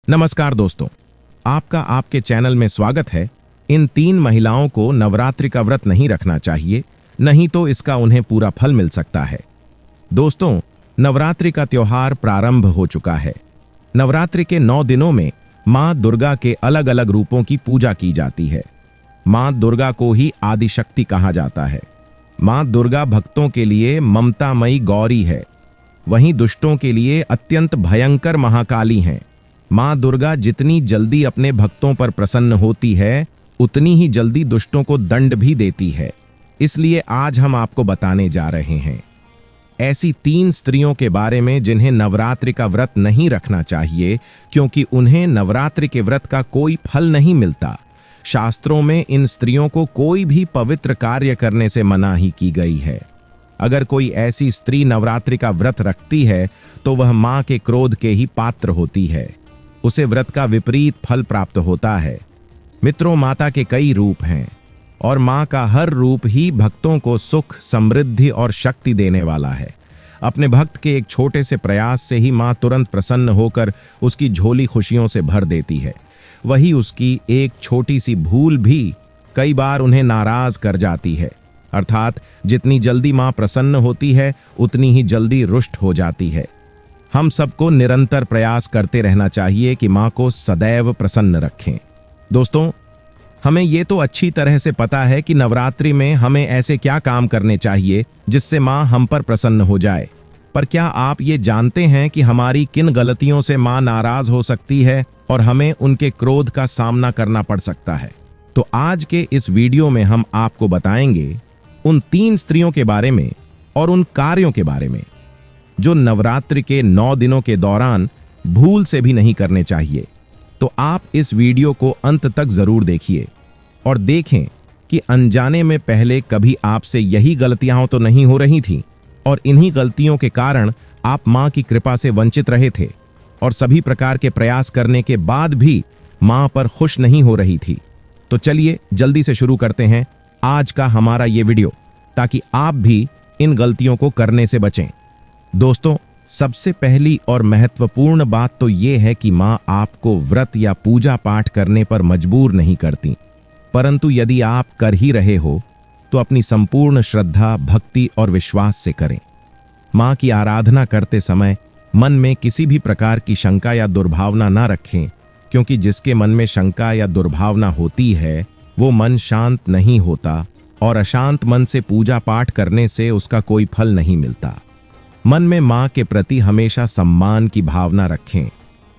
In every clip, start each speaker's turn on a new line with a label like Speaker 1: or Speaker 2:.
Speaker 1: नमस्कार दोस्तों, आपका आपके चैनल में स्वागत है। इन 3 महिलाओं को नवरात्रि का व्रत नहीं रखना चाहिए, नहीं तो इसका उन्हें पूरा फल मिल सकता है। दोस्तों, नवरात्रि का त्योहार प्रारंभ हो चुका है। नवरात्रि के 9 दिनों में मां दुर्गा के अलग अलग रूपों की पूजा की जाती है। मां दुर्गा को ही आदि शक्ति कहा जाता है। मां दुर्गा भक्तों के लिए ममतामयी गौरी है, वहीं दुष्टों के लिए अत्यंत भयंकर महाकाली हैं। मां दुर्गा जितनी जल्दी अपने भक्तों पर प्रसन्न होती है, उतनी ही जल्दी दुष्टों को दंड भी देती है। इसलिए आज हम आपको बताने जा रहे हैं ऐसी 3 स्त्रियों के बारे में जिन्हें नवरात्रि का व्रत नहीं रखना चाहिए, क्योंकि उन्हें नवरात्रि के व्रत का कोई फल नहीं मिलता। शास्त्रों में इन स्त्रियों को कोई भी पवित्र कार्य करने से मनाही की गई है। अगर कोई ऐसी स्त्री नवरात्रि का व्रत रखती है तो वह मां के क्रोध के ही पात्र होती है। उसे व्रत का विपरीत फल प्राप्त होता है। मित्रों, माता के कई रूप हैं और मां का हर रूप ही भक्तों को सुख, समृद्धि और शक्ति देने वाला है। अपने भक्त के एक छोटे से प्रयास से ही मां तुरंत प्रसन्न होकर उसकी झोली खुशियों से भर देती है। वही उसकी एक छोटी सी भूल भी कई बार उन्हें नाराज कर जाती है। अर्थात जितनी जल्दी मां प्रसन्न होती है, उतनी ही जल्दी रुष्ट हो जाती है। हम सबको निरंतर प्रयास करते रहना चाहिए कि मां को सदैव प्रसन्न रखें। दोस्तों, हमें ये तो अच्छी तरह से पता है कि नवरात्रि में हमें ऐसे क्या काम करने चाहिए जिससे मां हम पर प्रसन्न हो जाए। पर क्या आप ये जानते हैं कि हमारी किन गलतियों से मां नाराज हो सकती है और हमें उनके क्रोध का सामना करना पड़ सकता है? तो आज के इस वीडियो में हम आपको बताएंगे उन 3 स्त्रियों के बारे में और उन कार्यों के बारे में जो नवरात्रि के 9 दिनों के दौरान भूल से भी नहीं करने चाहिए। तो आप इस वीडियो को अंत तक जरूर देखिए और देखें कि अनजाने में पहले कभी आपसे यही गलतियां तो नहीं हो रही थीं और इन्हीं गलतियों के कारण आप मां की कृपा से वंचित रहे थे और सभी प्रकार के प्रयास करने के बाद भी मां पर खुश नहीं हो रही थी। तो चलिए जल्दी से शुरू करते हैं आज का हमारा ये वीडियो, ताकि आप भी इन गलतियों को करने से बचें। दोस्तों, सबसे पहली और महत्वपूर्ण बात तो यह है कि मां आपको व्रत या पूजा पाठ करने पर मजबूर नहीं करती, परंतु यदि आप कर ही रहे हो तो अपनी संपूर्ण श्रद्धा, भक्ति और विश्वास से करें। मां की आराधना करते समय मन में किसी भी प्रकार की शंका या दुर्भावना ना रखें, क्योंकि जिसके मन में शंका या दुर्भावना होती है वो मन शांत नहीं होता और अशांत मन से पूजा पाठ करने से उसका कोई फल नहीं मिलता। मन में मां के प्रति हमेशा सम्मान की भावना रखें।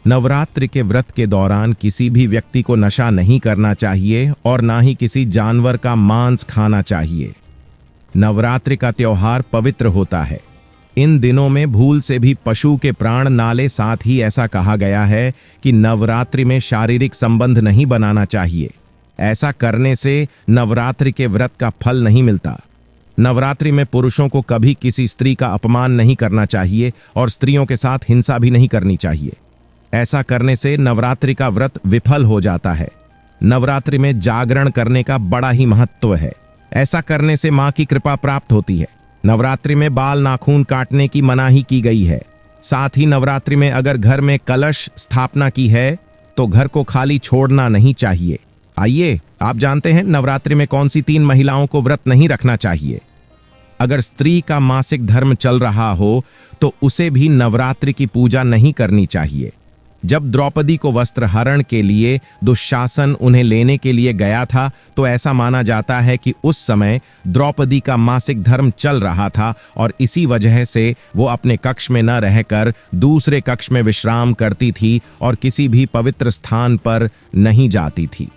Speaker 1: नवरात्रि के व्रत के दौरान किसी भी व्यक्ति को नशा नहीं करना चाहिए और ना ही किसी जानवर का मांस खाना चाहिए। नवरात्रि का त्योहार पवित्र होता है। इन दिनों में भूल से भी पशु के प्राण ना ले। साथ ही ऐसा कहा गया है कि नवरात्रि में शारीरिक संबंध नहीं बनाना चाहिए। ऐसा करने से नवरात्रि के व्रत का फल नहीं मिलता। नवरात्रि में पुरुषों को कभी किसी स्त्री का अपमान नहीं करना चाहिए और स्त्रियों के साथ हिंसा भी नहीं करनी चाहिए। ऐसा करने से नवरात्रि का व्रत विफल हो जाता है। नवरात्रि में जागरण करने का बड़ा ही महत्व है। ऐसा करने से मां की कृपा प्राप्त होती है। नवरात्रि में बाल नाखून काटने की मनाही की गई है। साथ ही नवरात्रि में अगर घर में कलश स्थापना की है तो घर को खाली छोड़ना नहीं चाहिए। आइए, आप जानते हैं नवरात्रि में कौन सी 3 महिलाओं को व्रत नहीं रखना चाहिए। अगर स्त्री का मासिक धर्म चल रहा हो तो उसे भी नवरात्रि की पूजा नहीं करनी चाहिए। जब द्रौपदी को वस्त्र हरण के लिए दुशासन उन्हें लेने के लिए गया था तो ऐसा माना जाता है कि उस समय द्रौपदी का मासिक धर्म चल रहा था और इसी वजह से वो अपने कक्ष में न रहकर दूसरे कक्ष में विश्राम करती थी और किसी भी पवित्र स्थान पर नहीं जाती थी।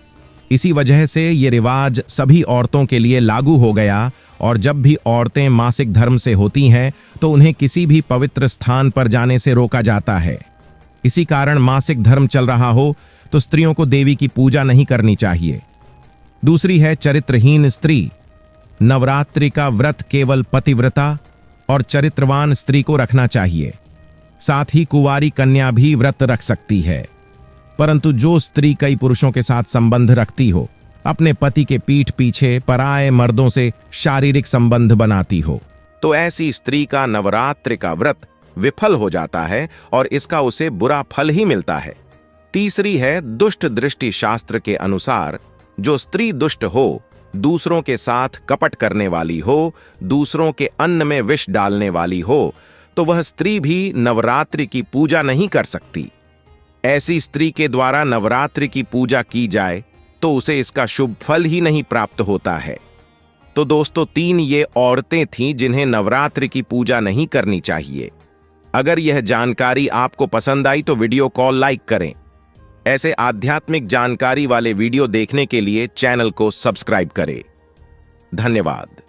Speaker 1: इसी वजह से ये रिवाज सभी औरतों के लिए लागू हो गया और जब भी औरतें मासिक धर्म से होती हैं तो उन्हें किसी भी पवित्र स्थान पर जाने से रोका जाता है। इसी कारण मासिक धर्म चल रहा हो तो स्त्रियों को देवी की पूजा नहीं करनी चाहिए। दूसरी है चरित्रहीन स्त्री। नवरात्रि का व्रत केवल पतिव्रता और चरित्रवान स्त्री को रखना चाहिए। साथ ही कुंवारी कन्या भी व्रत रख सकती है, परंतु जो स्त्री कई पुरुषों के साथ संबंध रखती हो, अपने पति के पीठ पीछे पराये मर्दों से शारीरिक संबंध बनाती हो, तो ऐसी स्त्री का नवरात्रि का व्रत विफल हो जाता है और इसका उसे बुरा फल ही मिलता है। तीसरी है दुष्ट दृष्टि शास्त्र के अनुसार जो स्त्री दुष्ट हो, दूसरों के साथ कपट करने वाली हो, दूसरों के अन्न में विष डालने वाली हो, तो वह स्त्री भी नवरात्रि की पूजा नहीं कर सकती। ऐसी स्त्री के द्वारा नवरात्रि की पूजा की जाए तो उसे इसका शुभ फल ही नहीं प्राप्त होता है। तो दोस्तों, 3 ये औरतें थीं जिन्हें नवरात्रि की पूजा नहीं करनी चाहिए। अगर यह जानकारी आपको पसंद आई तो वीडियो को लाइक करें। ऐसे आध्यात्मिक जानकारी वाले वीडियो देखने के लिए चैनल को सब्सक्राइब करें। धन्यवाद।